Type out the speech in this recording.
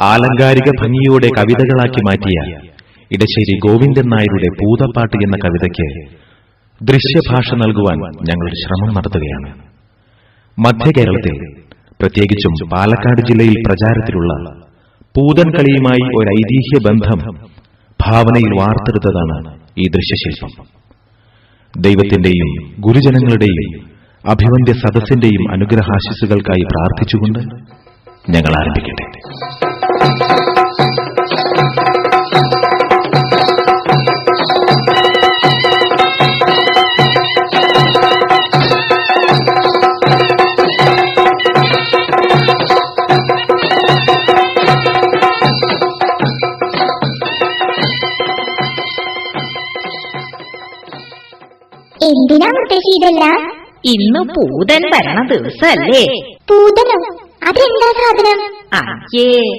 ആലങ്കാരിക ഭംഗിയോടെ കവിതകളാക്കി മാറ്റിയ ഇടശ്ശേരി ഗോവിന്ദൻ നായരുടെ പൂതപ്പാട്ട് എന്ന കവിതയ്ക്ക് ദൃശ്യഭാഷ നൽകുവാൻ ഞങ്ങൾ ശ്രമം നടത്തുകയാണ്. മധ്യകേരളത്തിൽ, പ്രത്യേകിച്ചും പാലക്കാട് ജില്ലയിൽ പ്രചാരത്തിലുള്ള പൂതൻ കളിയുമായി ഒരു ഐതിഹ്യ ബന്ധം ഭാവനയിൽ വാർത്തെടുത്തതാണ് ഈ ദൃശ്യശില്പം. ദൈവത്തിന്റെയും ഗുരുജനങ്ങളുടെയും അഭിവന്ദ്യ സദസ്സിന്റെയും അനുഗ്രഹാശിസുകൾക്കായി പ്രാർത്ഥിച്ചുകൊണ്ട് ഞങ്ങൾ ആരംഭിക്കട്ടെ. എന്തിനാ മുത്തശ്ശി ഇതെല്ലാം? ഇന്ന് പൂതൻ വരണ ദിവസല്ലേ? പൂതനോ? അതെന്താ സാധനം? അയ്യേ,